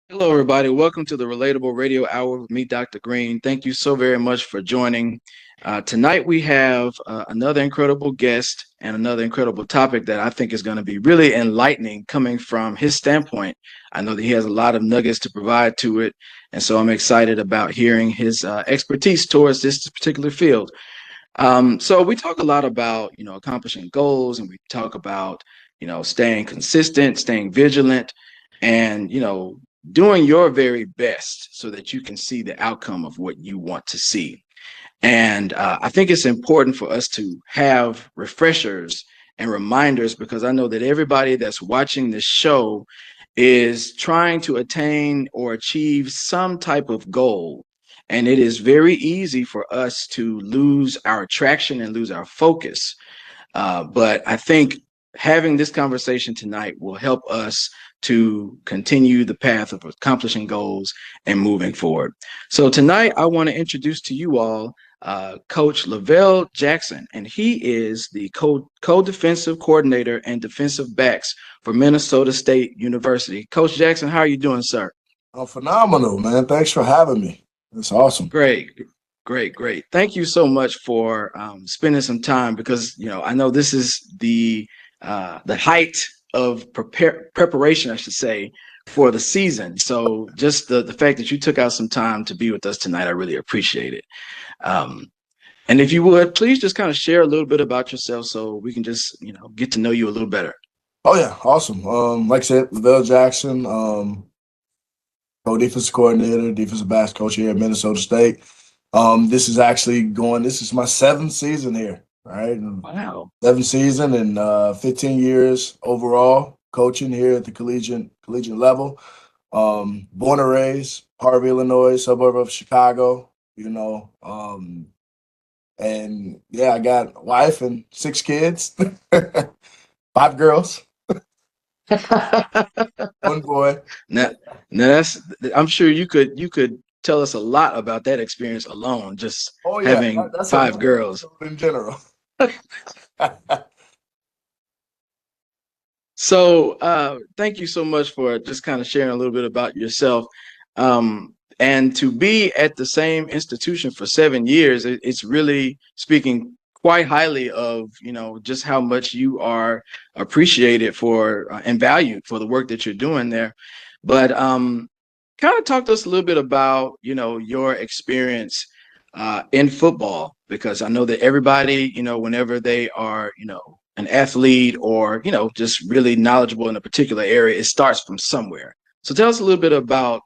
Hello, everybody. Welcome to the Relatable Radio Hour with me, Dr. Green. Thank you so very much for joining. Tonight, we have another incredible guest and another incredible topic that I think is going to be really enlightening coming from his standpoint. I know that he has a lot of nuggets to provide to it. And so I'm excited about hearing his expertise towards this particular field. So we talk a lot about, accomplishing goals, and we talk about, staying consistent, staying vigilant, and, doing your very best so that you can see the outcome of what you want to see. And I think it's important for us to have refreshers and reminders because I know that everybody that's watching this show is trying to attain or achieve some type of goal. And it is very easy for us to lose our attraction and lose our focus. But I think having this conversation tonight will help us to continue the path of accomplishing goals and moving forward. So tonight, I want to introduce to you all Coach Lavell Jackson, and he is the co-defensive coordinator and defensive backs for Minnesota State University. Coach Jackson, how are you doing, sir? Oh, phenomenal, man. Thanks for having me. That's awesome. Great, great. Thank you so much for spending some time because I know this is the height of preparation, I should say, for the season. So just the fact that you took out some time to be with us tonight, I really appreciate it. Um, and if you would, please just kind of share a little bit about yourself so we can just get to know you a little better. Oh yeah, awesome. Like I said, Lavell Jackson, co-defensive coordinator, defensive backs coach here at Minnesota State. This is my seventh season here, right? Wow. Seventh season and 15 years overall coaching here at the collegiate level. Born and raised, Harvey, Illinois, suburb of Chicago, and yeah, I got a wife and six kids, five girls, one boy. Now, now that's I'm sure you could tell us a lot about that experience alone, just Oh yeah, having that's five another girls. episode in general. So thank you so much for just kind of sharing a little bit about yourself. And to be at the same institution for 7 years, it's really speaking quite highly of, just how much you are appreciated for and valued for the work that you're doing there. But kind of talk to us a little bit about, your experience in football, because I know that everybody, whenever they are, an athlete or, just really knowledgeable in a particular area, it starts from somewhere. So tell us a little bit about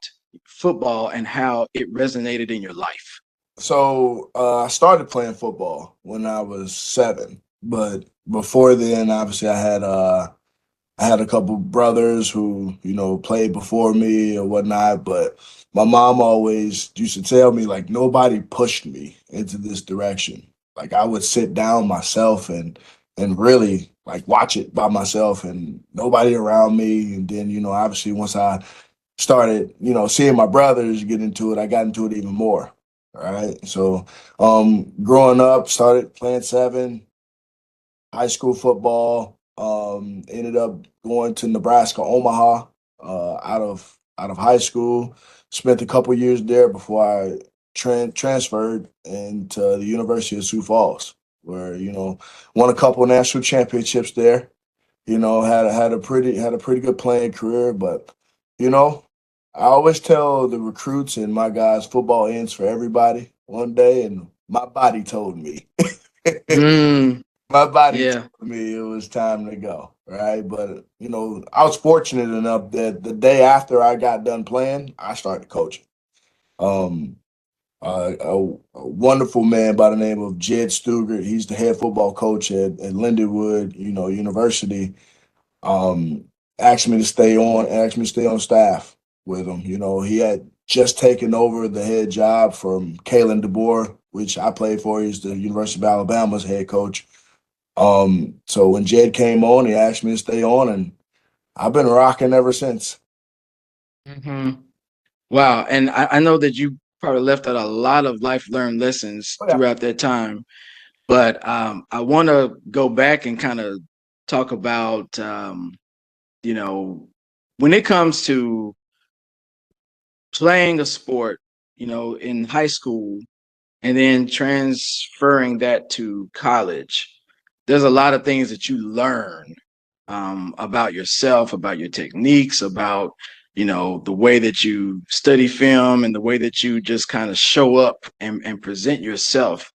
football and how it resonated in your life. So I started playing football when I was seven, but before then, obviously, I had a couple brothers who played before me or whatnot. But my mom always used to tell me like nobody pushed me into this direction. Like I would sit down myself and really like watch it by myself and nobody around me. And then obviously once I started, seeing my brothers get into it, I got into it even more. All right. So growing up, started playing seven, high school football, ended up going to Nebraska, Omaha, out of high school. Spent a couple years there before I transferred into the University of Sioux Falls, where won a couple national championships there. Had a pretty good playing career, but you know, I always tell the recruits and my guys, football ends for everybody one day, and my body told me. Mm, My body yeah. told me it was time to go, right? But I was fortunate enough that the day after I got done playing, I started coaching. Um, a wonderful man by the name of Jed Stugart. He's the head football coach at Lindenwood, University. Um, asked me to stay on staff with him. He had just taken over the head job from Kalen DeBoer, which I played for. He's the University of Alabama's head coach. So when Jed came on, he asked me to stay on, and I've been rocking ever since. Hmm. Wow. And I know that you probably left out a lot of life learned lessons Oh yeah. throughout that time, but I want to go back and kind of talk about, you know, when it comes to playing a sport, in high school and then transferring that to college, there's a lot of things that you learn about yourself, about your techniques, about the way that you study film and the way that you just kind of show up and present yourself.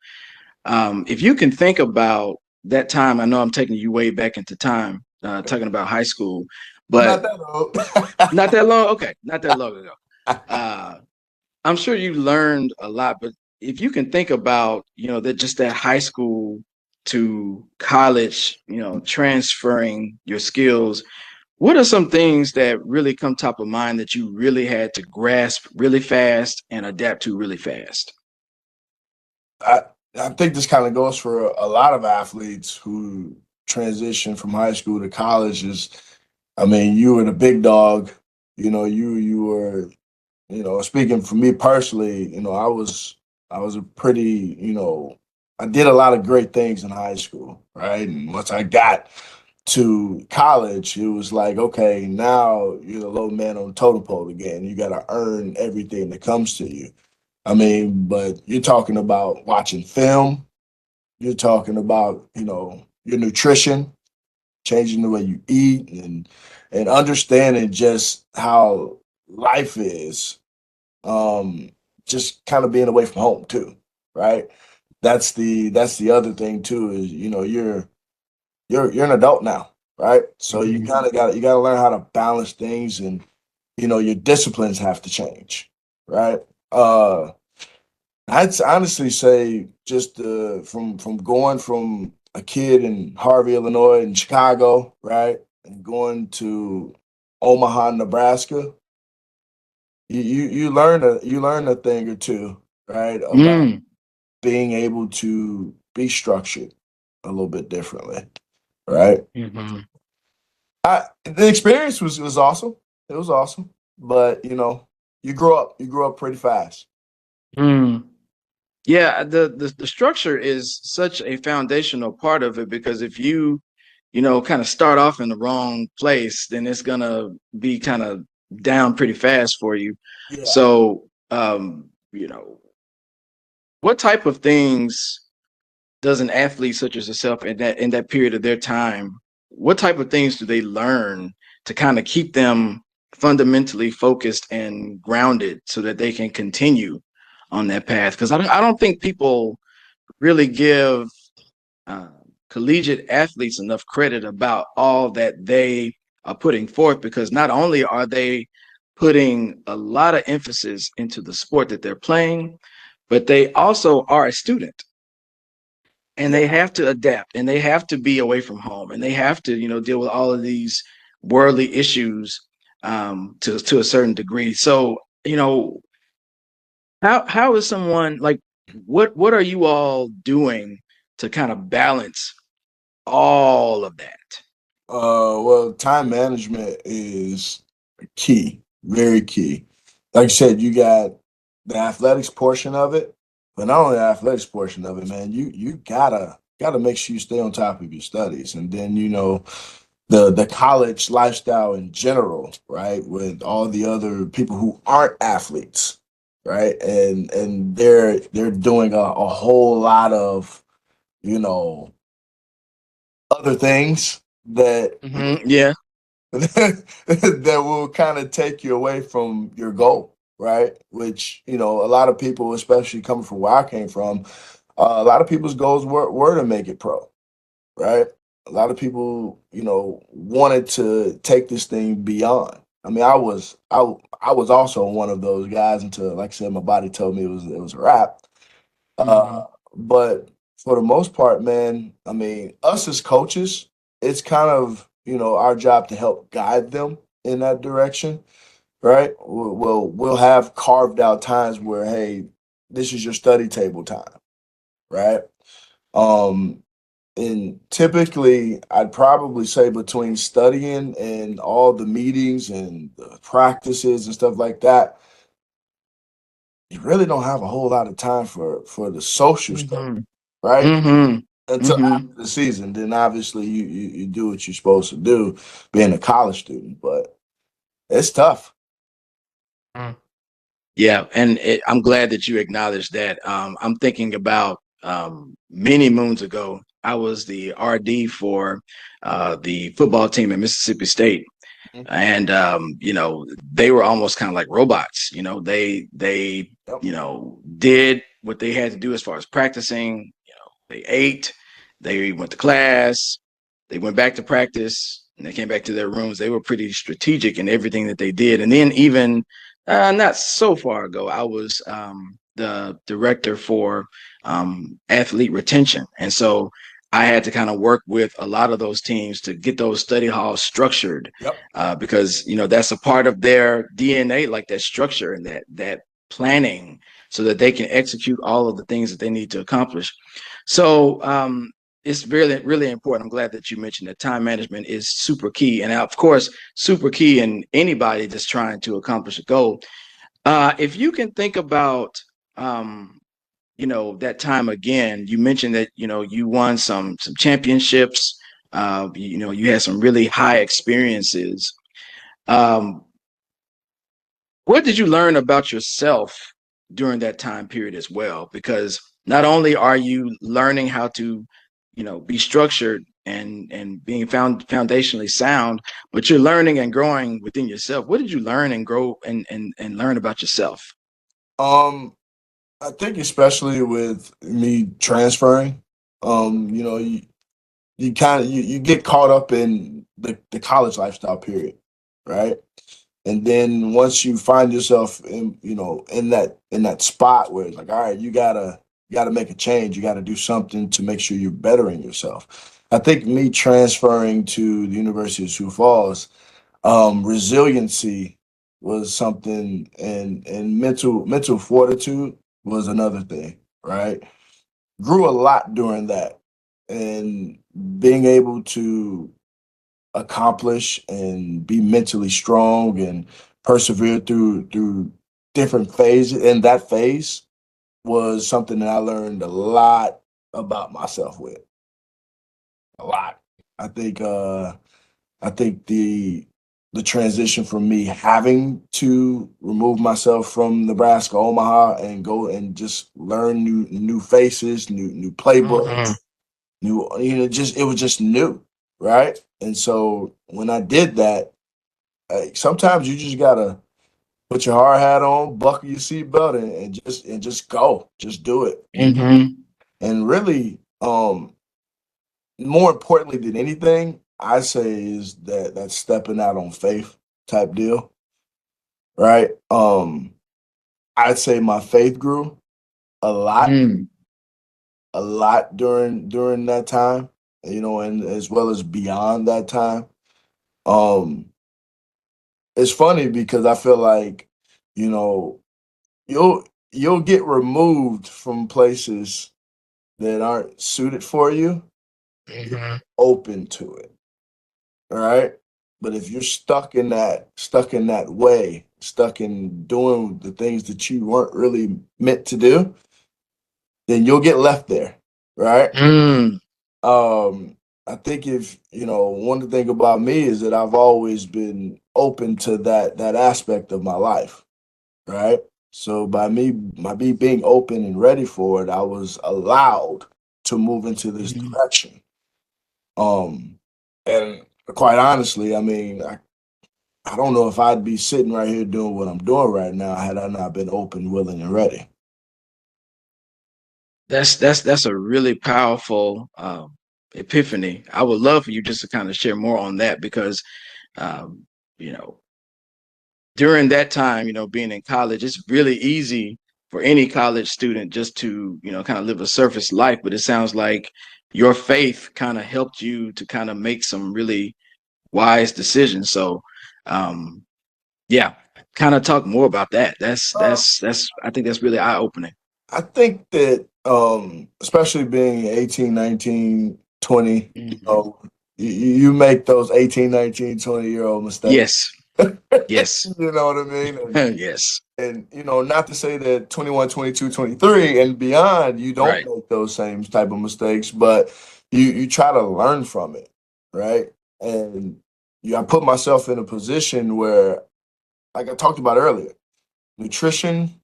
If you can think about that time, I know I'm taking you way back into time, talking about high school, I'm not but that old. not that long. Okay, not that long ago. Uh, I'm sure you learned a lot, but if you can think about, that just that high school to college, transferring your skills, what are some things that really come top of mind that you really had to grasp really fast and adapt to really fast? I I think this kind of goes for a lot of athletes who transition from high school to college. Is I mean, you were the big dog. You were. Speaking for me personally, I was a pretty. I did a lot of great things in high school, right? And once I got to college, it was like, okay, now you're the low man on the totem pole again. You got to earn everything that comes to you. I mean, but you're talking about watching film. You're talking about, your nutrition, changing the way you eat, and understanding just how life is. Um, just kind of being away from home too, right? That's the other thing too is you're an adult now, right? So you Mhm. kind of got you got to learn how to balance things, and your disciplines have to change, right? I'd honestly say just from going from a kid in Harvey, Illinois, and Chicago, right, and going to Omaha, Nebraska, you learn a thing or two, right, about Mm. being able to be structured a little bit differently, right? Mhm. The experience was awesome. It was awesome, but you grow up pretty fast. Mm. Yeah, the structure is such a foundational part of it because if you, kind of start off in the wrong place, then it's gonna be kind of down pretty fast for you. Yeah. So, what type of things does an athlete such as yourself in that period of their time, what type of things do they learn to kind of keep them fundamentally focused and grounded so that they can continue on that path? Because I don't think people really give uh, collegiate athletes enough credit about all that they are putting forth, because not only are they putting a lot of emphasis into the sport that they're playing, but they also are a student and they Yeah. have to adapt and they have to be away from home and they have to deal with all of these worldly issues to a certain degree. So how is someone like, what are you all doing to kind of balance all of that? Well, time management is key, very key. Like you said, you got the athletics portion of it, but not only the athletics portion of it, man. You gotta make sure you stay on top of your studies, and then the college lifestyle in general, right? With all the other people who aren't athletes, right? And they're doing a whole lot of you know other things that Yeah. that will kind of take you away from your goal, right? Which a lot of people, especially coming from where I came from, a lot of people's goals were to make it pro, right? A lot of people, wanted to take this thing beyond. I mean, I was also one of those guys until, like I said, my body told me it was a wrap. Uh, Hmm. but for the most part, man, I mean, us as coaches, it's kind of, our job to help guide them in that direction, right? We'll have carved out times where, hey, this is your study table time, right? Um, and typically, I'd probably say between studying and all the meetings and the practices and stuff like that, you really don't have a whole lot of time for the social stuff, Hmm. right? Hmm. Until Hmm. after the season. Then obviously you do what you're supposed to do, being a college student. But it's tough. Yeah, and I'm glad that you acknowledged that. I'm thinking about many moons ago. I was the RD for the football team at Mississippi State, Mhm. and they were almost kind of like robots. They Yep. did what they had to do as far as practicing. They ate, they went to class, they went back to practice, and they came back to their rooms. They were pretty strategic in everything that they did. And then even not so far ago, I was the director for athlete retention, and so I had to kind of work with a lot of those teams to get those study halls structured, Yep. because that's a part of their DNA, like that structure and that planning, so that they can execute all of the things that they need to accomplish. So it's really, really important. I'm glad that you mentioned that time management is super key. And of course, super key in anybody that's trying to accomplish a goal. If you can think about, um, that time again, you mentioned that, you won some championships. You had some really high experiences. Um, what did you learn about yourself during that time period as well? Because not only are you learning how to, be structured and being foundationally sound, but you're learning and growing within yourself. What did you learn and grow and learn about yourself? Um, I think especially with me transferring, you kind of you get caught up in the college lifestyle period, right? And then once you find yourself in in that spot where it's like, all right, you gotta make a change, you gotta do something to make sure you're bettering yourself. I think me transferring to the University of Sioux Falls, resiliency was something, and mental fortitude was another thing, right? Grew a lot during that, and being able to accomplish and be mentally strong and persevere through different phases. And that phase was something that I learned a lot about myself with. A lot. I think I think the transition from me having to remove myself from Nebraska, Omaha, and go and just learn new faces, new Mm-hmm. playbooks, new, just, it was just new, right? And so when I did that, sometimes you just gotta put your hard hat on, buckle your seatbelt, and just go, just do it. Mm-hmm. And really, more importantly than anything, I say is that stepping out on faith type deal, right? I'd say my faith grew a lot, Mm. during that time, and as well as beyond that time. Um, it's funny because I feel like, you know, you'll you'll get removed from places that aren't suited for you if you're Mm-hmm. open to it. All right. But if you're stuck in that way, stuck in doing the things that you weren't really meant to do, then you'll get left there. Right. Mm. Um, I think if one thing about me is that I've always been open to that aspect of my life. Right. So by me being open and ready for it, I was allowed to move into this Mhm. direction. Um, and quite honestly, I mean, I don't know if I'd be sitting right here doing what I'm doing right now had I not been open, willing, and ready. That's a really powerful epiphany. I would love for you just to kind of share more on that because um, you know during that time, being in college, it's really easy for any college student just to, kind of live a surface life. But it sounds like your faith kind of helped you to kind of make some really wise decisions. So, um, yeah, kind of talk more about that. Uh, I think that's really eye opening. I think that, especially being 18, 19, 20, Hmm. you make those 18, 19, 20-year-old mistakes. Yes, yes, You know what I mean? yes, And not to say that 21, 22, 23, and beyond you don't right. make those same type of mistakes, but you try to learn from it, right? And I put myself in a position where, like I talked about earlier, nutrition.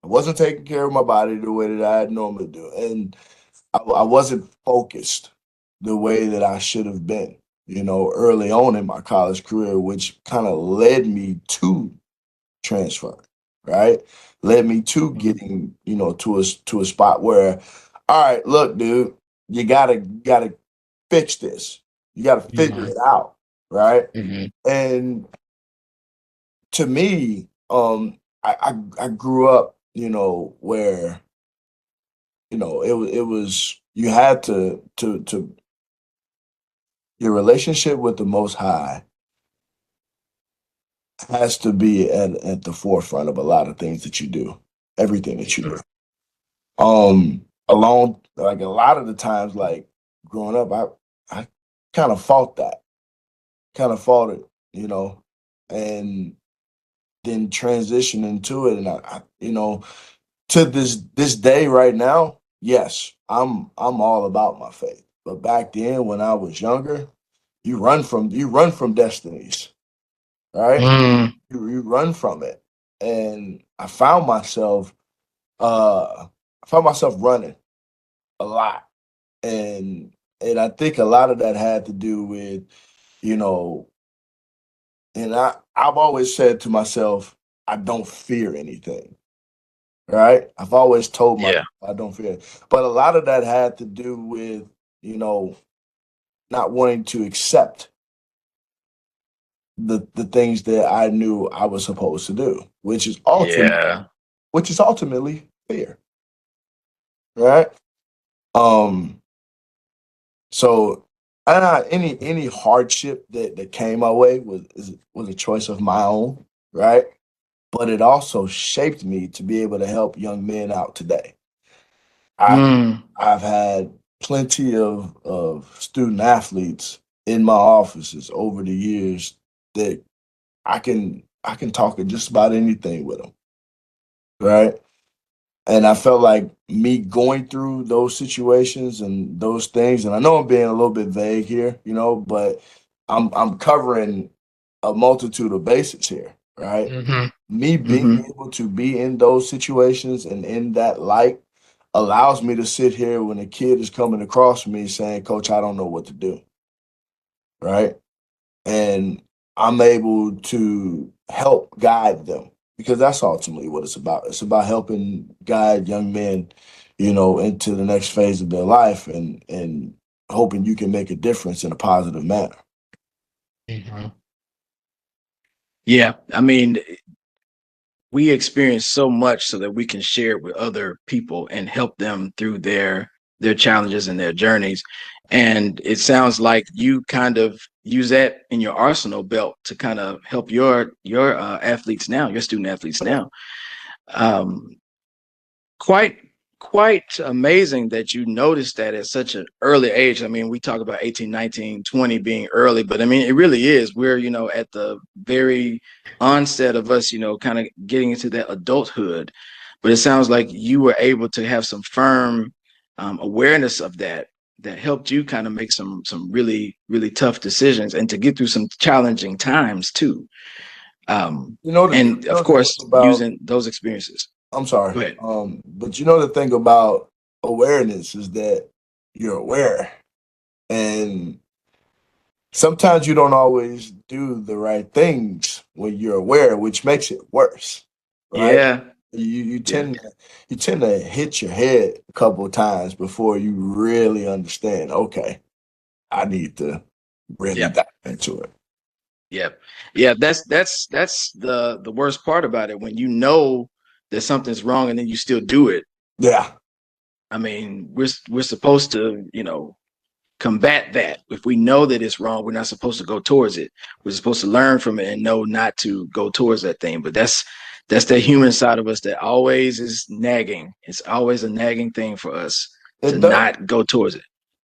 I wasn't taking care of my body the way that I normally do, and I wasn't focused the way that I should have been. Early on in my college career, which kind of led me to transfer, right? Led me to Mhm. getting, to a spot where, all right, look, dude, you gotta fix this. You gotta figure Mhm. it out, right? Mhm. And to me, I grew up, where it was you had to your relationship with the Most High has to be at the forefront of a lot of things that you do, everything that you do. Along like a lot of the times, like growing up, I kind of fought that, kind of fought it, you know, and then transition into it, and to this day right now, yes, I'm all about my faith. But back then, when I was younger, you run from destinies, right? Mm. You run from it, and I found myself running a lot, and I think a lot of that had to do with you know, and I've always said to myself, I don't fear anything, right? I've always told myself Yeah. I don't fear it. But a lot of that had to do with, you know, not wanting to accept the things that I knew I was supposed to do, Yeah. which is ultimately fear, right? Um, so any hardship that came my way was a choice of my own, right? But it also shaped me to be able to help young men out today. I've Mm. I've had plenty of student athletes in my offices over the years that I can talk just about anything with them, right? And I felt like me going through those situations and those things, and I know I'm being a little bit vague here, but I'm covering a multitude of bases here, right? Mhm. Me being Mhm. able to be in those situations and in that light allows me to sit here when a kid is coming across me saying, Coach, I don't know what to do, right? And I'm able to help guide them because that's ultimately what it's about. It's about helping guide young men, into the next phase of their life and hoping you can make a difference in a positive manner. Mhm. Yeah. I mean, we experience so much so that we can share it with other people and help them through their challenges and their journeys. And it sounds like you kind of use that in your arsenal belt to kind of help your athletes now, your student athletes now. Um, quite quite amazing that you noticed that at such an early age. I mean, we talk about 18, 19, 20 being early, but I mean, it really is. We're, at the very onset of us, kind of getting into that adulthood. But it sounds like you were able to have some firm awareness of that helped you kind of make some really really tough decisions and to get through some challenging times too. You know the And you of know the thing course, about using those experiences. I'm sorry, Go ahead. but you know the thing about awareness is that you're aware, and sometimes you don't always do the right things when you're aware, which makes it worse, right? Yeah. You Yeah. tend to hit your head a couple of times before you really understand. Okay, I need to really Yeah. dive into it. Yeah. Yeah. That's the worst part about it when you know that something's wrong and then you still do it. Yeah, I mean, we're supposed to, combat that. If we know that it's wrong, we're not supposed to go towards it. We're supposed to learn from it and know not to go towards that thing. But that's the human side of us that always is nagging. It's always a nagging thing for us to it does. not go towards it.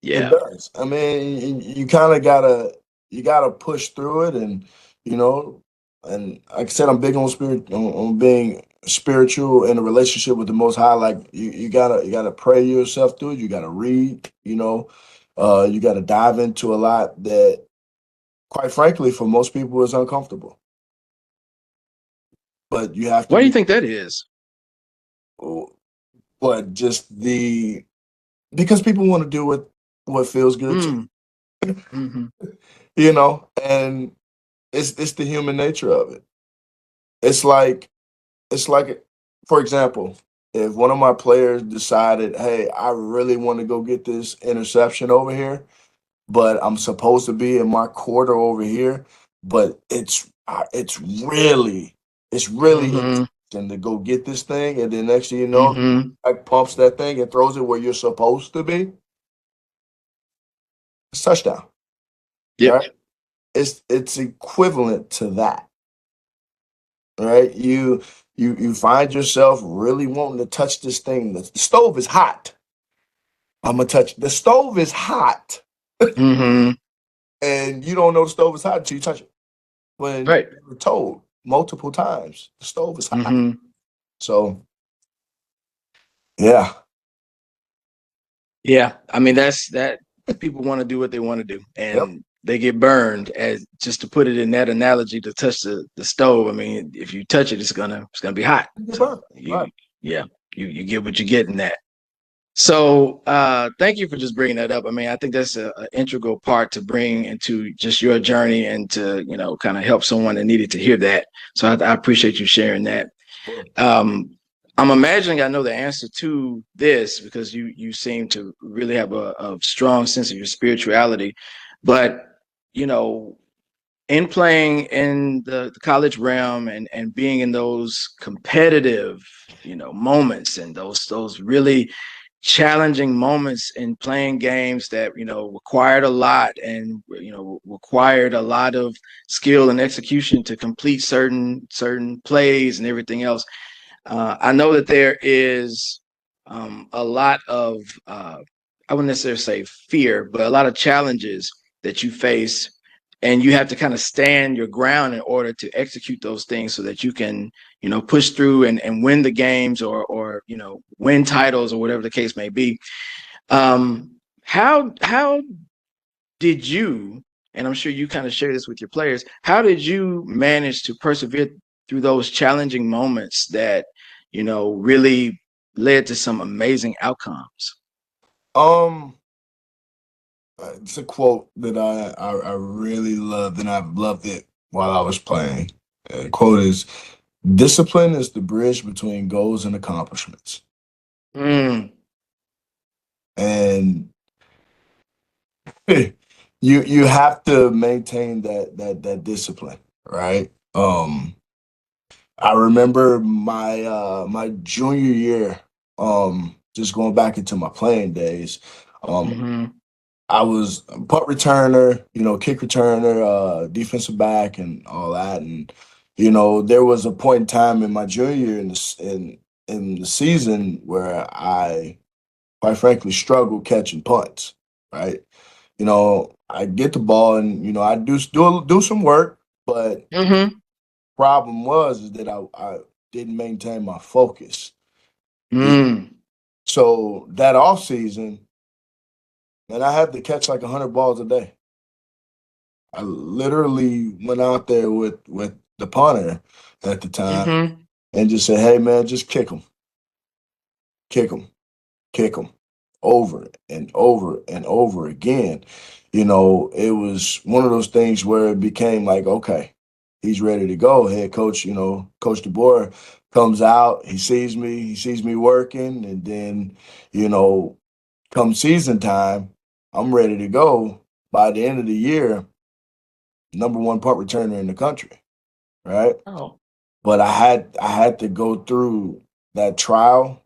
It Yeah. does. I mean, you kind of gotta push through it, you know, and like I said, I'm big on spirit, on being spiritual in a relationship with the Most High. Like you gotta pray yourself through it. You gotta read. You gotta dive into a lot that, quite frankly, for most people is uncomfortable. but you have to Why do you be, think that is? but just the because people want to do what feels good to Mm, hmm and it's the human nature of it. It's like it's like, for example, if one of my players decided, hey, I really want to go get this interception over here, but I'm supposed to be in my quarter over here, but it's really hmm interesting to go get this thing, and then next thing you know, hmm like pumps that thing and throws it where you're supposed to be. It's touchdown, Yep. right? It's equivalent to that, right? You find yourself really wanting to touch this thing. The stove is hot. I'm gonna touch the stove is hot, hmm and you don't know the stove is hot until you touch it. When Right. you were told multiple times the stove is hot. hmm So yeah, Yeah. I mean, that's that people want to do what they want to do, yep. and they get burned. As just to put it in that analogy, to touch the stove. I mean, if you touch it, it's gonna be hot. You get So burned. you Right. yeah, you get what you get in that. So thank you for just bringing that up. I mean, I think that's a integral part to bring into just your journey and to, kind of help someone that needed to hear that. So I appreciate you sharing that. Sure. Um, I'm imagining I know the answer to this because you seem to really have a strong sense of your spirituality. But, you know, in playing in the college realm and being in those competitive, moments and those really challenging moments in playing games that required a lot and required a lot of skill and execution to complete certain plays and everything else. I know that there is a lot of I wouldn't necessarily say fear, but a lot of challenges that you face, and you have to kind of stand your ground in order to execute those things so that you can push through and win the games or win titles or whatever the case may be. How did you, and I'm sure you kind of share this with your players, how did you manage to persevere through those challenging moments that, really led to some amazing outcomes? Um, it's a quote that I really loved, and I've loved it while I was playing. The quote is, "Discipline is the bridge between goals and accomplishments." Mm, And you have to maintain that discipline, right? I remember my junior year, just going back into my playing days. Um, hmm I was a punt returner, kick returner, defensive back, and all that. And there was a point in time in my junior year in the season where I, quite frankly, struggled catching punts. Right? I get the ball and I do some work, but hmm problem was is that I didn't maintain my focus. It- mm, So that off season, and I had to catch like 100 balls a day. I literally went out there with the punter at the time hmm and just said, "Hey man, just kick them, kick them, over and over and over again." It was one of those things where it became like, okay, he's ready to go. Head coach, Coach DeBoer comes out, he sees me working, and then, you know, come season time, I'm ready to go. By the end of the year, number one punt returner in the country, right? Oh. But I had to go through that trial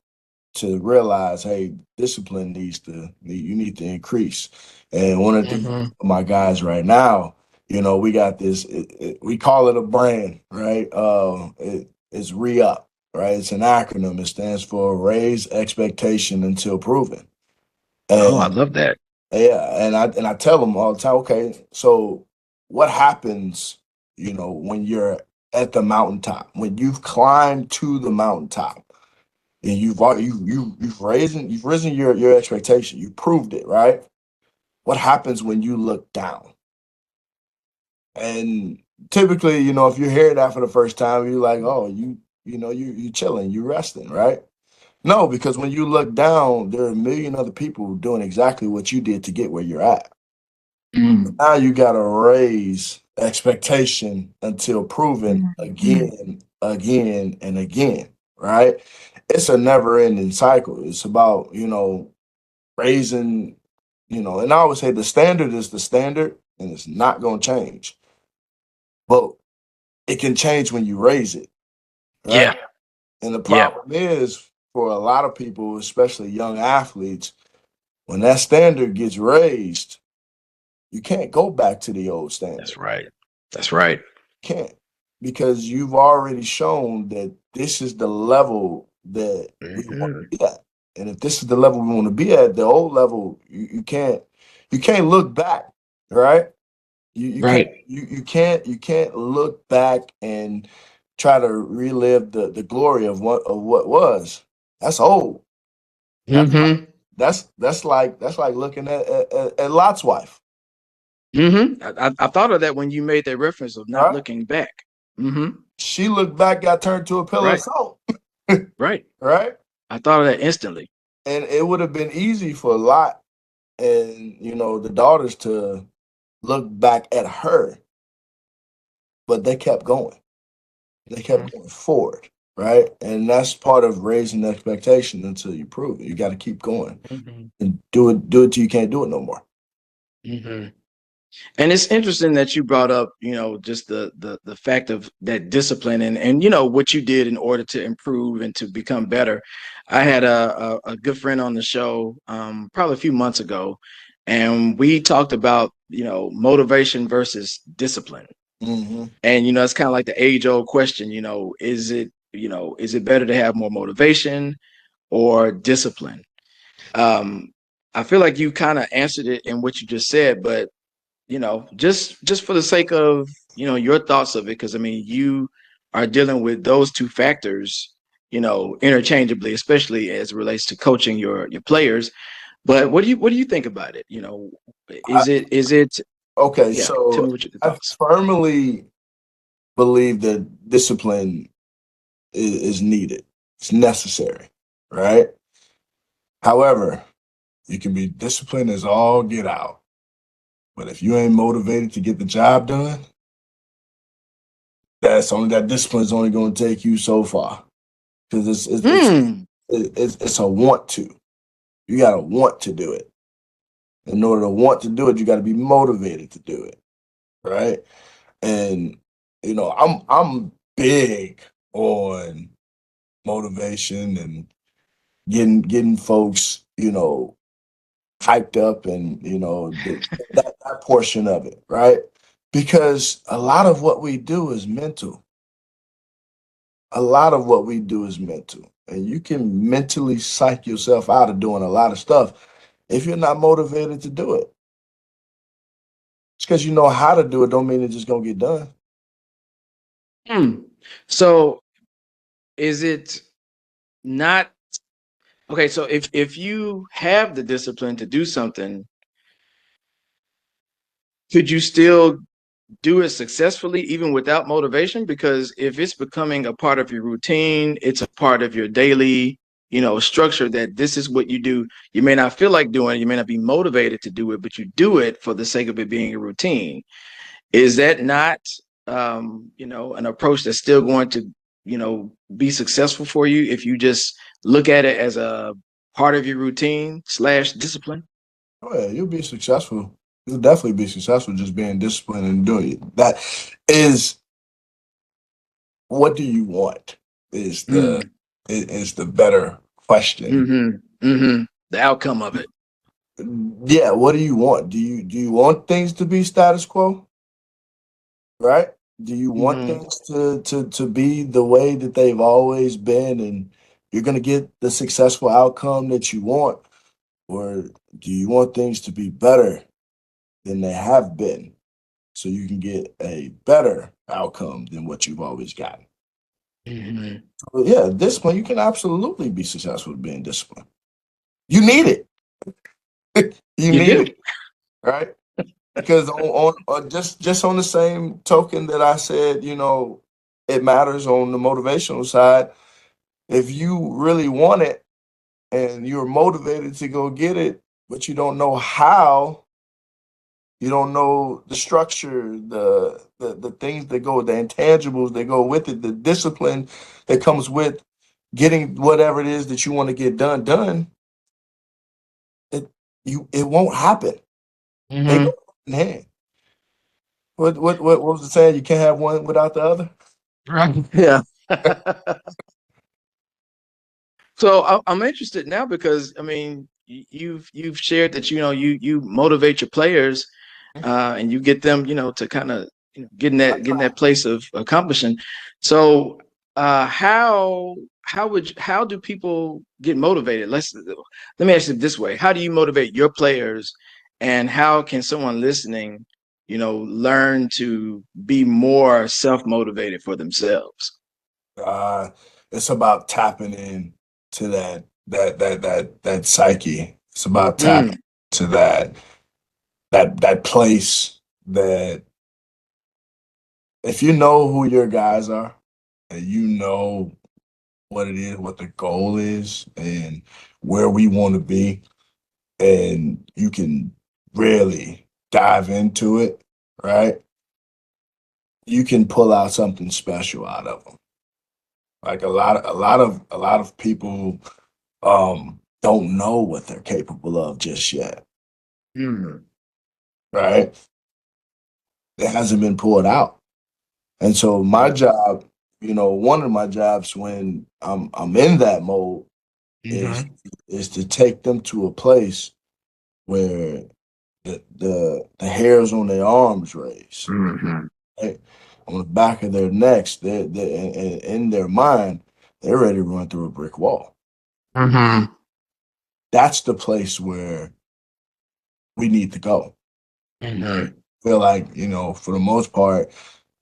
to realize, hey, discipline you need to increase. And one of the things hmm my guys right now, we got this. We call it a brand, right? It's re up, right? It's an acronym. It stands for raise expectation until proven. Oh, I And love that. yeah, and I tell them all the time, okay, so what happens, when you're at the mountaintop, when you've climbed to the mountaintop and you've risen your expectation, you proved it, right? What happens when you look down? And typically, if you're hearing that for the first time, you're like, oh, you chilling, you resting, right? No, because when you look down, there are a million other people doing exactly what you did to get where you're at. Mm. Now you got to raise expectation until proven Mm. again, again, and again, right? It's a never ending cycle. It's about, raising, and I always say the standard is the standard and it's not going to change, but it can change when you raise it, right? Yeah. And the Yeah. problem is for a lot of people, especially young athletes, when that standard gets raised, you can't go back to the old That's standard. right. That's right. Can't, because you've already shown that this is the level that we want Mhm. to be at. And if this is the level we want to be at, the old level, you can't look back, right? You can't Right. you can't look back and try to relive the glory of what was. That's old. That's Hmm. that's like looking at Lot's wife. Hmm. I thought of that when you made that reference of All not right, looking back. Hmm. she looked back, got turned to a pillar of Right. salt. Right. Right, I thought of that instantly. and it would have been easy for Lot and the daughters to look back at her, but they kept going. They kept going forward, right? And that's part of raising the expectation until you prove it. You got to keep going Hmm. and do it till you can't do it no more. Hmm. And it's interesting that you brought up, just the fact of that discipline and what you did in order to improve and to become better. I had a good friend on the show probably a few months ago, and we talked about motivation versus discipline. Hmm. And it's kind of like the age old question. Is it better to have more motivation or discipline? Um, I feel like you kind of answered it in what you just said, but just for the sake of your thoughts of it, because I mean you are dealing with those two factors, interchangeably, especially as it relates to coaching your players. But what do you think about it? Is it Okay, yeah? Tell so me what your I thoughts. firmly believe that discipline is needed. It's necessary, right? However, you can be disciplined as all get out, but if you ain't motivated to get the job done, that discipline is only going to take you so far because Hmm. it's a want to. You got to want to do it. In order to want to do it, you got to be motivated to do it, right? And I'm big on motivation and getting folks hyped up and that portion of it, right? Because a lot of what we do is mental. A lot of what we do is mental, and you can mentally psych yourself out of doing a lot of stuff if you're not motivated to do it. Just because you know how to do it don't mean it's just gonna get done. Hmm. So is it not okay? So if you have the discipline to do something, could you still do it successfully even without motivation? Because if it's becoming a part of your routine, it's a part of your daily structure, that this is what you do. You may not feel like doing it, you may not be motivated to do it, but you do it for the sake of it being a routine. Is that not an approach that's still going to be successful for you if you just look at it as a part of your routine slash discipline? Oh yeah, you'll be successful. You'll definitely be successful just being disciplined and doing it. That is, what do you want? Is the Mm. is the better question. Mm-hmm. Mm-hmm. The outcome of it. Yeah, what do you want? Do you want things to be status quo? Right? Do you want Mm-hmm. things to be the way that they've always been and you're gonna get the successful outcome that you want? Or do you want things to be better than they have been so you can get a better outcome than what you've always gotten? Mm-hmm. But yeah, discipline, you can absolutely be successful at being disciplined. You need it. You You need do. it, right? because just on the same token that I said, it matters on the motivational side. If you really want it and you're motivated to go get it, but you don't know how, you don't know the structure, the things that go, the intangibles that go with it, the discipline that comes with getting whatever it is that you want to get done. It it won't happen. They Hmm. go hand in hand. What was the saying? You can't have one without the other. Right. Yeah. So I'm interested now because I mean you've shared that you motivate your players, and you get them to kind of getting that place of accomplishing. So how do people get motivated? Let me ask it this way: how do you motivate your players, and how can someone listening learn to be more self motivated for themselves? Uh, it's about tapping in to that psyche. It's about Mm, tapping to that place that if you know who your guys are and you know what it is, what the goal is, and where we want to be, and you can really dive into it, right? You can pull out something special out of them. Like a lot of people don't know what they're capable of just yet, mm, right? It hasn't been pulled out. And so my mm, job, one of my jobs when I'm in that mode is mhm, is to take them to a place where the hairs on their arms raise, mhm, right? On the back of their necks, they in their mind, they're ready to run through a brick wall. mhm, That's the place where we need to go. mhm. Feel like, for the most part,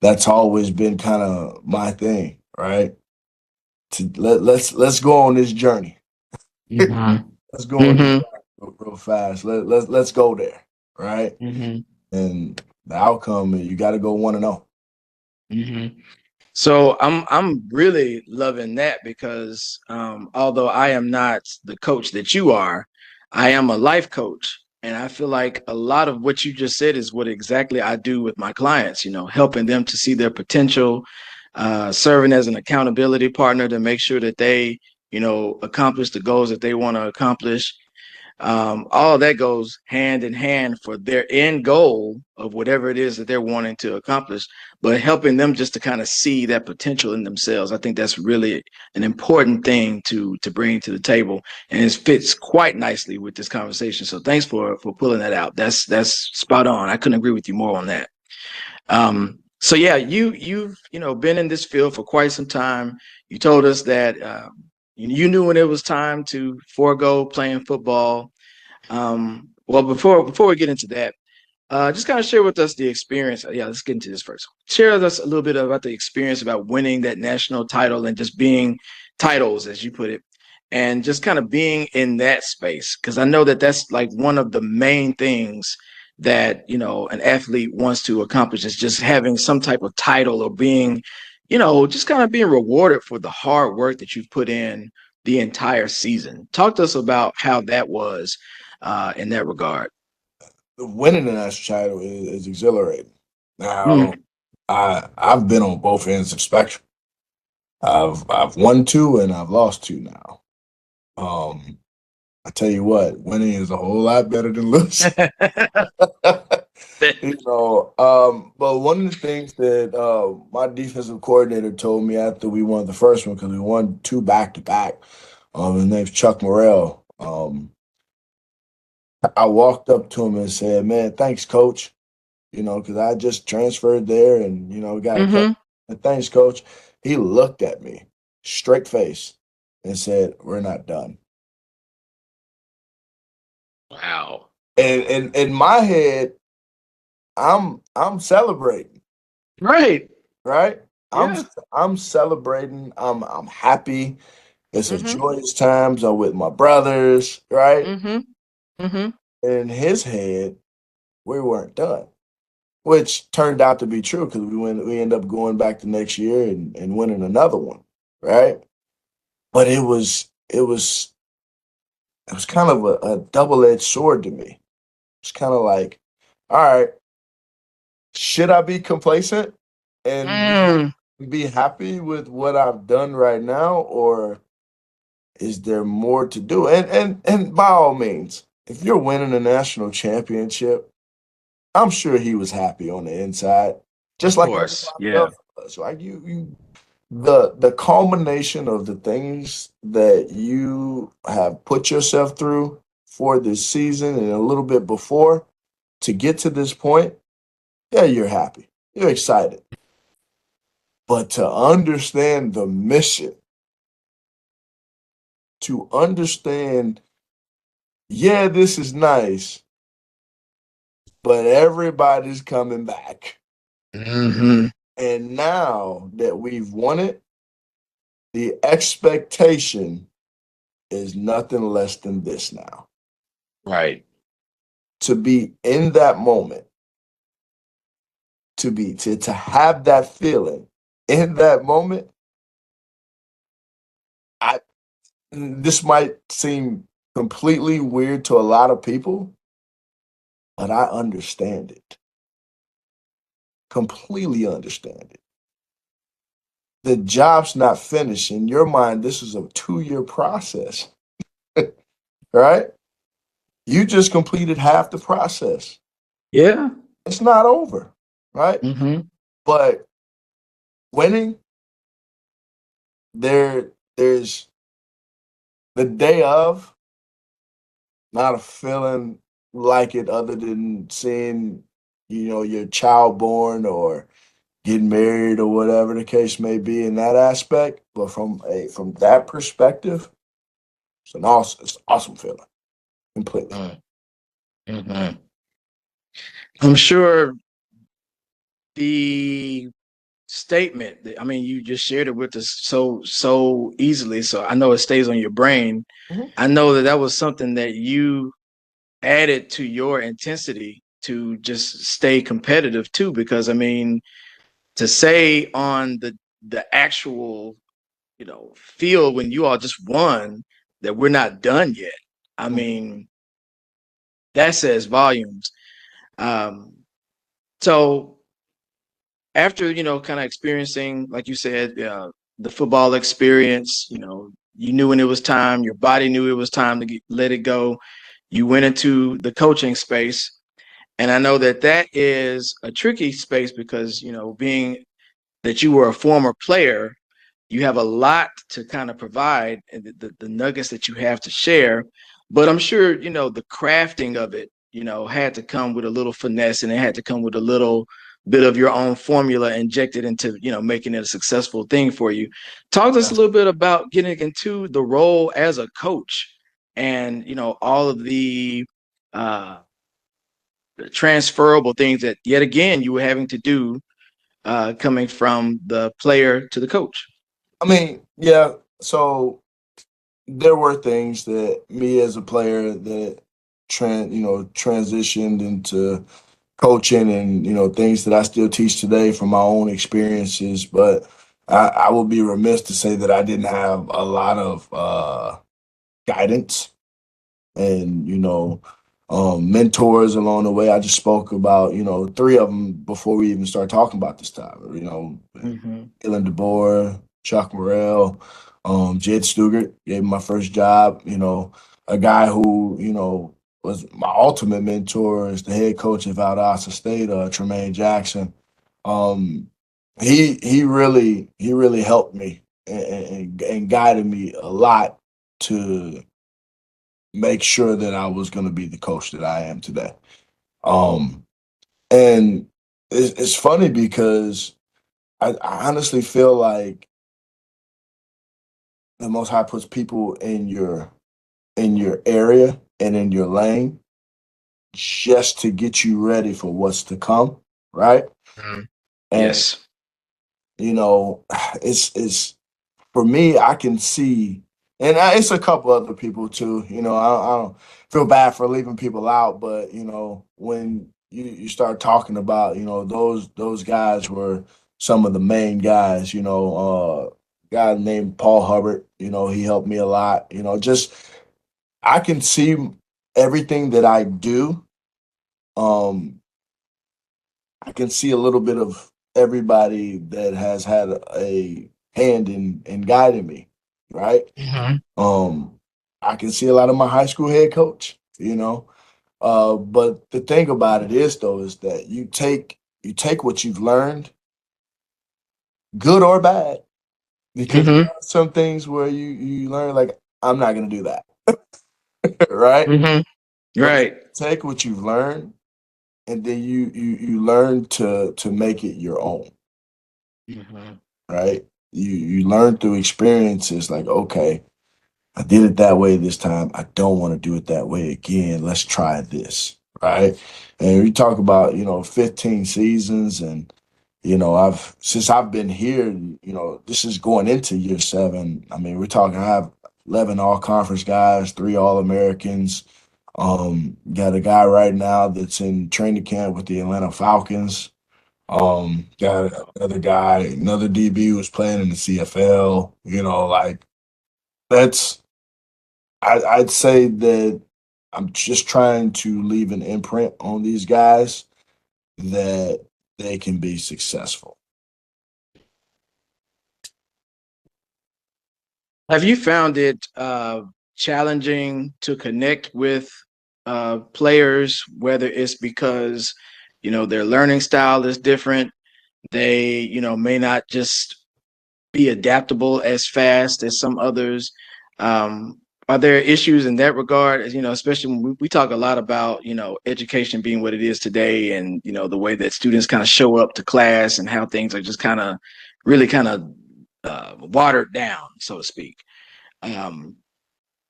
that's always been kind of my thing, right? To let's go on this journey. Mhm. Let's go on this Mhm. journey real fast. Let's go there, right? Mhm. And the outcome, you got to go 1-0. Mhm. So I'm really loving that because although I am not the coach that you are, I am a life coach. And I feel like a lot of what you just said is what exactly I do with my clients, helping them to see their potential, serving as an accountability partner to make sure that they, accomplish the goals that they want to accomplish. All of that goes hand in hand for their end goal of whatever it is that they're wanting to accomplish, but helping them just to kind of see that potential in themselves. I think that's really an important thing to bring to the table, and it fits quite nicely with this conversation. So thanks for pulling that out. That's spot on. I couldn't agree with you more on that. So yeah, you've been in this field for quite some time. You told us that you knew when it was time to forego playing football. Well, before we get into that, just kind of share with us the experience. Yeah, let's get into this first. Share with us a little bit about the experience about winning that national title and just being titles, as you put it, and just kind of being in that space. Because I know that that's like one of the main things that an athlete wants to accomplish is just having some type of title or being, just kind of being rewarded for the hard work that you've put in the entire season. Talk to us about how that was in that regard. Winning the national title is exhilarating. Now, Mm. I've been on both ends of the spectrum. I've won two and I've lost two now. Um, I tell you what, winning is a whole lot better than losing. But one of the things that my defensive coordinator told me after we won the first one, because we won two back to back, his name's Chuck Morrell. I walked up to him and said, "Man, thanks, coach. Because I just transferred there and got a play. Hmm. And thanks, coach." He looked at me straight face and said, "We're not done." Wow. And in my head, I'm celebrating, Right. right? I'm Yeah. I'm celebrating. I'm happy. It's a Hmm. joyous times. I'm with my brothers, right? Hmm. Hmm. In his head, we weren't done, which turned out to be true because we end up going back the next year and winning another one, right? But it was kind of a double edged sword to me. It's kind of like, all right, should I be complacent and Mm, be happy with what I've done right now, or is there more to do? And by all means, if you're winning a national championship, I'm sure he was happy on the inside, just of like course. everybody Yeah. else was. Like the culmination of the things that you have put yourself through for this season and a little bit before to get to this point, yeah, you're happy. You're excited. But to understand the mission, to understand, yeah, this is nice, but everybody's coming back. Hmm. And now that we've won it, the expectation is nothing less than this now. Right. To be in that moment, to have that feeling in that moment, I this might seem completely weird to a lot of people, but I understand it. Completely understand it. The job's not finished. In your mind, this is a 2-year process, right? You just completed half the process. Yeah. It's not over, right? Hmm. But winning, there's the day of, not a feeling like it other than seeing, your child born or getting married or whatever the case may be in that aspect. But from that perspective, it's an awesome feeling completely. Hmm. I'm sure the statement I mean, you just shared it with us so easily. So I know it stays on your brain. Mhm. I know that that was something that you added to your intensity to just stay competitive too. Because I mean, to say on the actual field when you all just won that we're not done yet. I mean, that says volumes. Um, so after kind of experiencing, like you said, the football experience, you knew when it was time. Your body knew it was time to let it go. You went into the coaching space, and I know that that is a tricky space because being that you were a former player, you have a lot to kind of provide and the nuggets that you have to share. But I'm sure, the crafting of it, had to come with a little finesse and it had to come with a little bit of your own formula injected into, making it a successful thing for you. Talk to us a Yes. little bit about getting into the role as a coach and, all of uh, the transferable things that yet again you were having to do coming from the player to the coach. I mean, yeah. So there were things that me as a player that transitioned into coaching and things that I still teach today from my own experiences. But I would be remiss to say that I didn't have a lot of guidance and mentors along the way. I just spoke about three of them before we even start talking about this topic. Mm-hmm. Dylan DeBoer, Chuck Morrell, Jed Stugart gave me my first job. A guy who was my ultimate mentor is the head coach of Valdosta State, Tremaine Jackson. Um, he really helped me and guided me a lot to make sure that I was going to be the coach that I am today. Um, and it's funny because I honestly feel like the Most High puts people in your area and in your lane just to get you ready for what's to come, right? Mhm. And Yes. you know, it's for me. I can see, and it's a couple other people too. I don't feel bad for leaving people out, but when you start talking about, those guys were some of the main guys. Guy named Paul Hubbard. He helped me a lot. Just I can see everything that I do. Um, I can see a little bit of everybody that has had a hand in guiding me, right? Hmm. Um, I can see a lot of my high school head coach. But the thing about it is though, is that you take what you've learned, good or bad, because there Hmm. are some things where you learn like I'm not gonna do that, right? Hmm. But Right. take what you've learned and then you learn to make it your own, Hmm. right? You learn through experiences like, okay, I did it that way this time. I don't want to do it that way again. Let's try this, right? And we talk about, 15 seasons and I've since I've been here, this is going into year 7. I mean, we're talking I have 11 all conference guys, 3 all Americans. Got a guy right now that's in training camp with the Atlanta Falcons. Got another guy, another DB who's playing in the CFL. Like that's I'd say that I'm just trying to leave an imprint on these guys that they can be successful. Have you found it challenging to connect with players, whether it's because their learning style is different, they may not just be adaptable as fast as some others. Um, are there issues in that regard? Especially when we talk a lot about education being what it is today, and the way that students kind of show up to class and how things are just kind of really kind of watered down, so to speak. Um,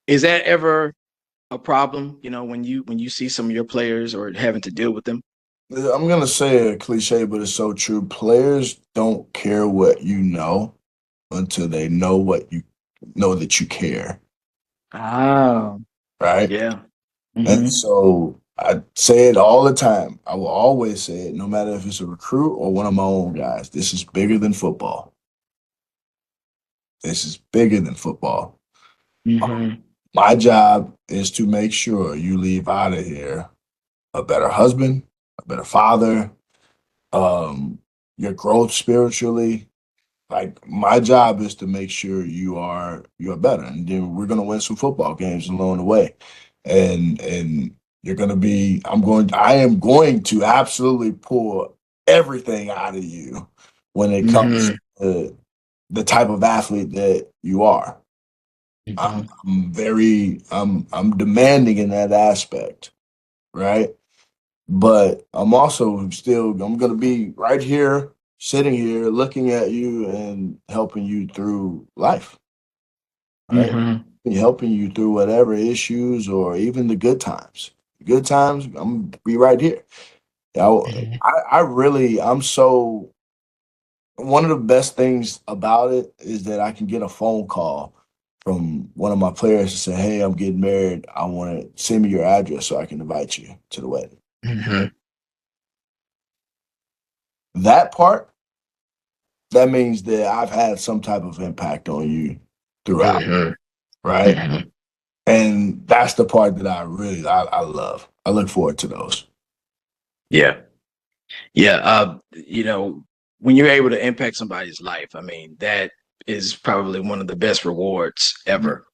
is that ever a problem? When you see some of your players or having to deal with them. I'm gonna say a cliche, but it's so true. Players don't care what you know until they know what you know that you care, Oh, right? yeah. And Hmm. so I say it all the time. I will always say it, no matter if it's a recruit or one of my own guys. This is bigger than football. This is bigger than football. Hmm. My job is to make sure you leave out of here a better husband, a better father, um, your growth spiritually. Like my job is to make sure you're better, and then we're gonna win some football games along the way, and you're gonna be. I am going to absolutely pour everything out of you when it comes Hmm. to the type of athlete that you are. Hmm. I'm demanding in that aspect, right? But I'm gonna be right here, sitting here, looking at you and helping you through life, right? Hmm. Helping you through whatever issues or even the good times. Good times, I'm gonna be right here. Hmm. I really, I'm so one of the best things about it is that I can get a phone call from one of my players to say, "Hey, I'm getting married. I want to send me your address so I can invite you to the wedding." Hmm. That part, that means that I've had some type of impact on you throughout, Hmm. right? Hmm. And that's the part that I love. I look forward to those. Yeah. Yeah. When you're able to impact somebody's life, I mean, that is probably one of the best rewards ever.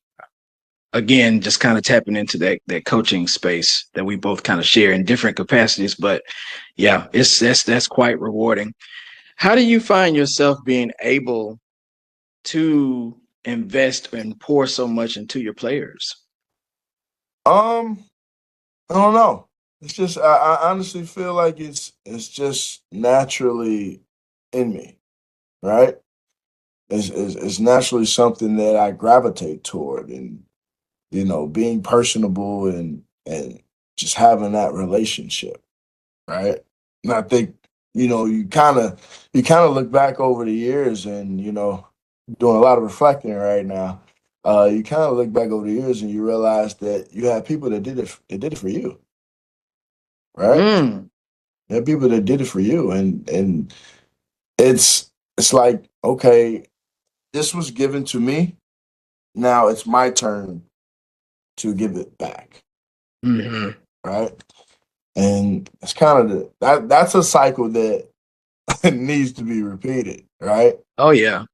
Again, just kind of tapping into that coaching space that we both kind of share in different capacities. But yeah, that's quite rewarding. How do you find yourself being able to invest and pour so much into your players? Um, I don't know. It's just I honestly feel like it's just naturally in me, right? It's naturally something that I gravitate toward, and being personable and just having that relationship, right? And I think you kind of look back over the years, and doing a lot of reflecting right now. You kind of look back over the years, and you realize that you have people that did it for you, right? Mm. There are people that did it for you, and it's like, okay, this was given to me. Now it's my turn to give it back, Hmm. right? And it's kind of that's a cycle that needs to be repeated, right? Oh yeah,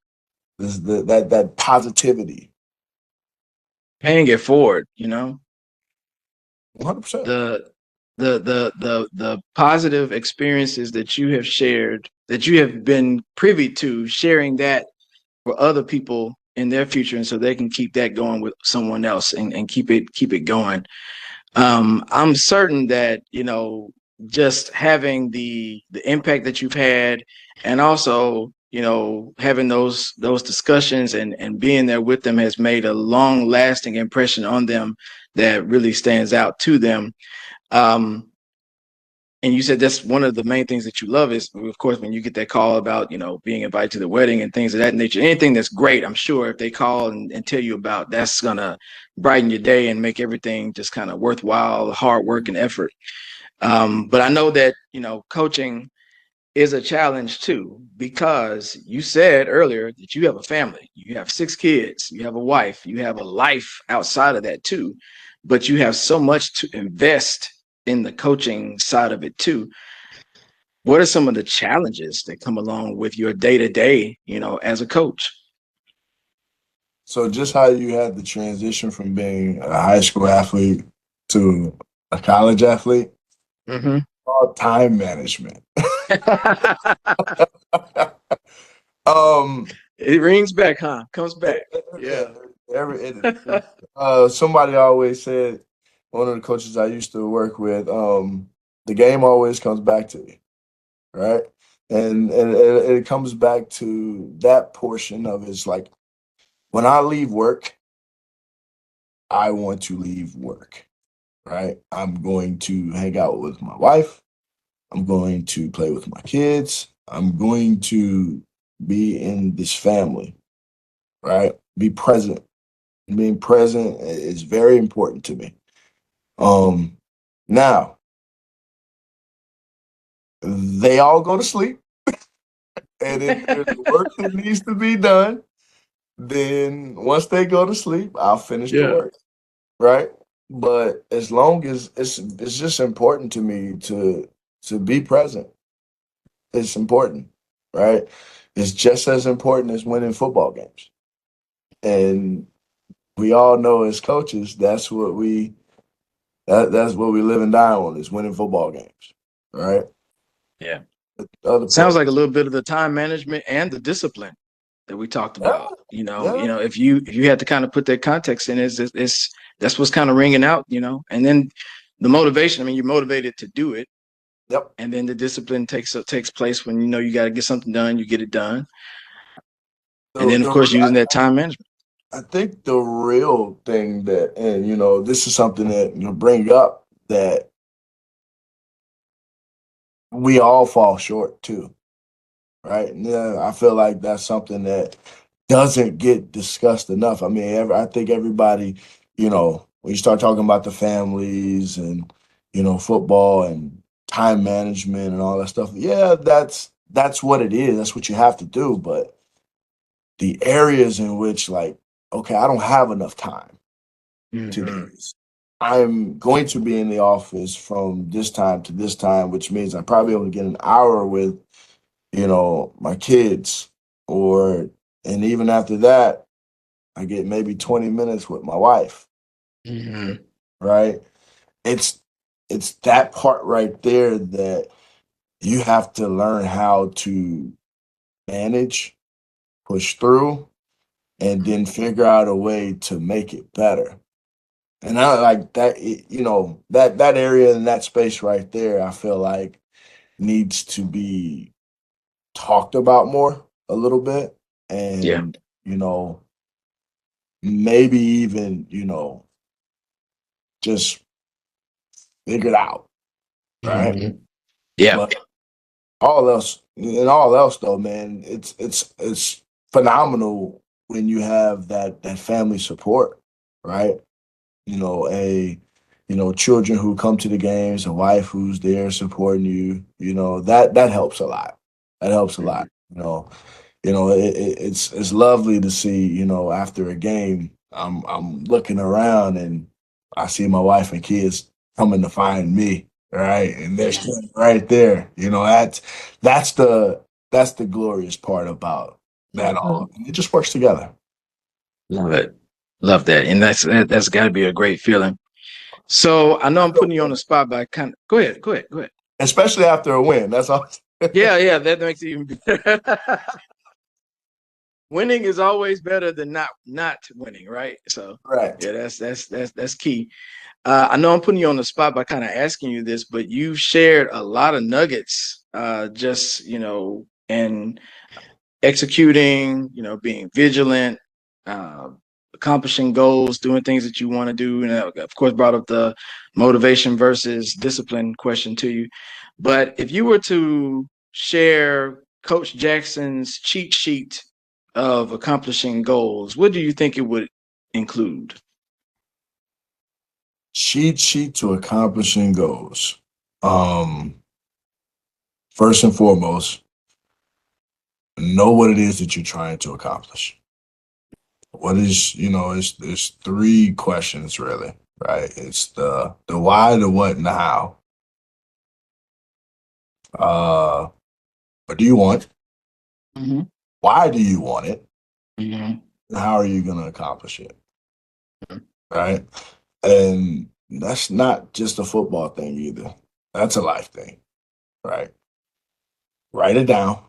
This that positivity, paying it forward. You know, 100%. the the positive experiences that you have shared, that you have been privy to, sharing that for other people in their future, and so they can keep that going with someone else and keep it going. I'm certain that, just having the impact that you've had, and also, having those discussions and being there with them has made a long lasting impression on them that really stands out to them. Um, and you said that's one of the main things that you love is, of course, when you get that call about, being invited to the wedding and things of that nature. Anything that's great, I'm sure if they call and tell you about, that's gonna brighten your day and make everything just kind of worthwhile, hard work and effort. But I know that, coaching is a challenge too, because you said earlier that you have a family, you have 6 kids, you have a wife, you have a life outside of that too, but you have so much to invest in the coaching side of it too. What are some of the challenges that come along with your day to day, as a coach? So just how you had the transition from being a high school athlete to a college athlete, Hmm. all time management. um, It rings back, huh? Comes back. yeah, Yeah. somebody always said, one of the coaches I used to work with, the game always comes back to you, right? And it comes back to that portion of it's like when I leave work, I want to leave work, right? I'm going to hang out with my wife. I'm going to play with my kids. I'm going to be in this family, right? Be present. Being present is very important to me. Um, Now they all go to sleep, and if there's work that needs to be done, then once they go to sleep, I'll finish the Yeah. work, right? But as long as it's just important to me to be present. It's important, right? It's just as important as winning football games. And we all know as coaches, that's what we live and die on is winning football games, right? Yeah. The other Sounds part, like a little bit of the time management and the discipline that we talked yeah, about. yeah, If you had to kind of put that context in, is that's what's kind of ringing out, and then the motivation. I mean, you're motivated to do it, yep. and then the discipline takes place when you got to get something done, you get it done, and The then of the course re- using that time management. I think the real thing that, and this is something that bring up that we all fall short too, right? Yeah, I feel like that's something that doesn't get discussed enough. I mean, I think everybody, when you start talking about the families and football and time management and all that stuff, yeah, that's what it is. That's what you have to do. But the areas in which, like, okay, I don't have enough time to do Hmm. this. I'm going to be in the office from this time to this time, which means I probably only get an hour with my kids, or and even after that, I get maybe 20 minutes with my wife, Hmm. right? It's it's that part right there that you have to learn how to manage, push through, and then figure out a way to make it better. And I like that, that area and that space right there, I feel like needs to be talked about more a little bit. Yeah. And, maybe even, just figured out, right? Hmm. Yeah. But all else though, man, it's phenomenal when you have that family support, right? You know, a children who come to the games, a wife who's there supporting you, that helps a lot. That helps a lot. It's lovely to see, after a game, I'm looking around and I see my wife and kids coming to find me, right? And they're standing right there. That's the that's the glorious part about that all. And it just works together. Love it. Love that. And that's got to be a great feeling. So I know I'm putting you on the spot, but I kind of go ahead. Especially after a win. That's all. Yeah, that makes it even better. Winning is always better than not winning, right? So Right. yeah, that's key. I know I'm putting you on the spot by kind of asking you this, but you've shared a lot of nuggets, just and executing, being vigilant, uh, accomplishing goals, doing things that you want to do. And of course, brought up the motivation versus discipline question to you. But if you were to share Coach Jackson's cheat sheet of accomplishing goals, what do you think it would include? Cheat sheet to accomplishing goals. Um, First and foremost, know what it is that you're trying to accomplish. What is, it's three questions really, right? It's the why, the what, and the how. Uh, what do you want? Mm-hmm. Why do you want it? Mm-hmm. And how are you going to accomplish it? Right? And that's not just a football thing either. That's a life thing, right? Write it down.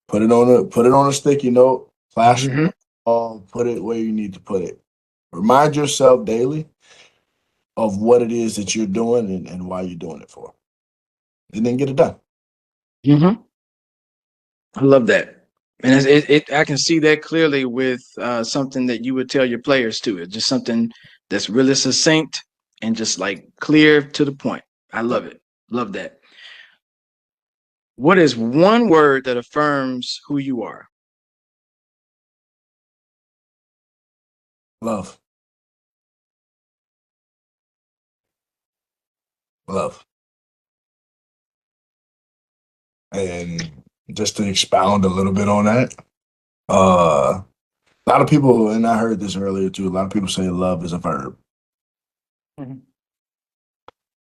Put it on a sticky note. Flash it Mm-hmm. all. Put it where you need to put it. Remind yourself daily of what it is that you're doing and why you're doing it for, and then get it done. Mm-hmm. I love that. And I can see that clearly with something that you would tell your players too. It's just something that's really succinct and just like clear to the point. I love it. Love that. What is one word that affirms who you are? Love, love, and just to expound a little bit on that, a lot of people, and I heard this earlier too. A lot of people say love is a verb. Mhm.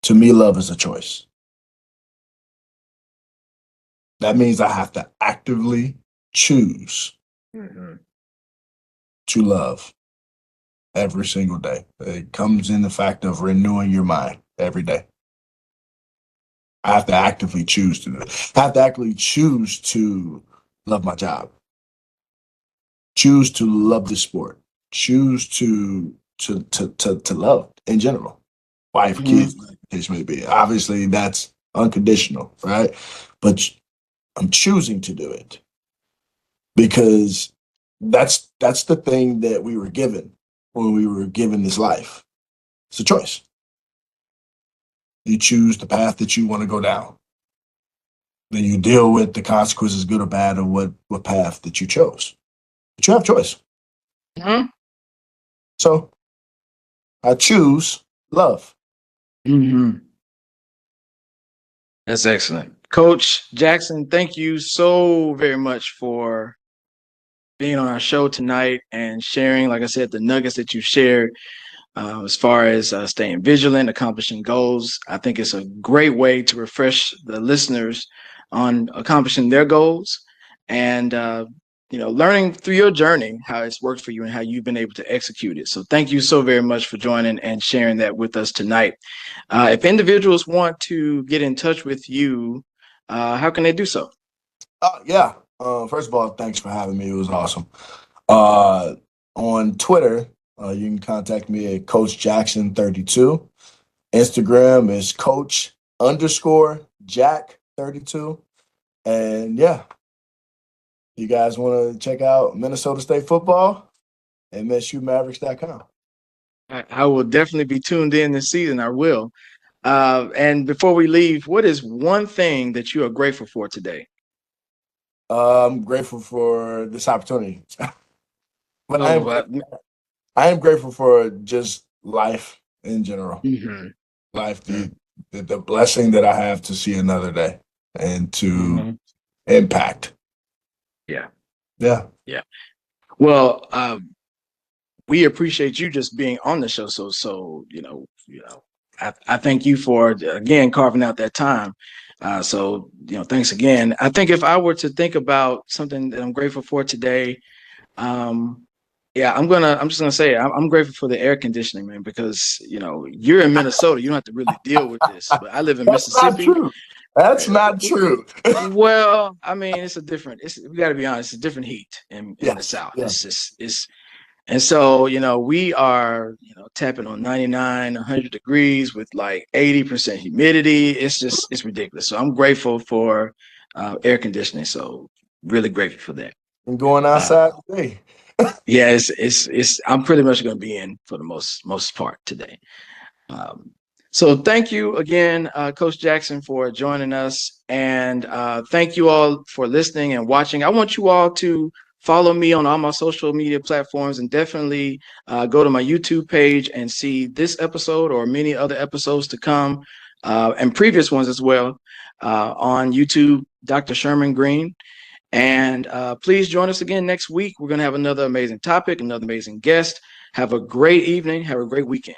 To me, love is a choice. That means I have to actively choose Mhm. to love every single day. It comes in the fact of renewing your mind every day. I have to actively choose to do it. I have to actually choose to love my job, choose to love the sport, choose to love in general. Wife, Mhm. kids, whatever the case may be. Obviously, that's unconditional, right? But I'm choosing to do it because that's the thing that we were given when we were given this life. It's a choice. You choose the path that you want to go down. Then you deal with the consequences, good or bad, of what path that you chose. But you have choice. Mhm. So I choose love. Mhm. That's excellent. Coach Jackson, thank you so very much for being on our show tonight and sharing, like I said, the nuggets that you shared as far as staying vigilant, accomplishing goals. I think it's a great way to refresh the listeners on accomplishing their goals and, learning through your journey how it's worked for you and how you've been able to execute it. So thank you so very much for joining and sharing that with us tonight. If individuals want to get in touch with you, how can they do so? Yeah. First of all, thanks for having me. It was awesome. Uh, on Twitter, you can contact me at Coach Jackson 32. Instagram is Coach underscore Jack 32. And yeah, you guys want to check out Minnesota State football, MSUMavericks.com. I will definitely be tuned in this season. I will. And before we leave, what is one thing that you are grateful for today? I'm grateful for this opportunity, but Oh, I am grateful for just life in general. Mm-hmm. Life, the blessing that I have to see another day and to Mm-hmm. impact. Yeah. Yeah. Yeah. Well, we appreciate you just being on the show. I thank you for again carving out that time. Thanks again. I think if I were to think about something that I'm grateful for today, um, yeah, I'm just gonna say I'm grateful for the air conditioning, man, because you're in Minnesota, you don't have to really deal with this, but I live in That's not Mississippi. true. That's Uh, not true. Well, I mean, it's a different. We got to be honest. It's a different heat in the Yes. South. Yeah. It's just it's and so, we are, tapping on 99, 100 degrees with like 80% humidity. It's ridiculous. So I'm grateful for air conditioning. So really grateful for that. And going Uh, outside today. yeah, I'm pretty much going to be in for the most part today. Um, so thank you again, Coach Jackson, for joining us. And thank you all for listening and watching. I want you all to follow me on all my social media platforms and definitely go to my YouTube page and see this episode or many other episodes to come and previous ones as well on YouTube, Dr. Sherman Green. And please join us again next week. We're going to have another amazing topic, another amazing guest. Have a great evening. Have a great weekend.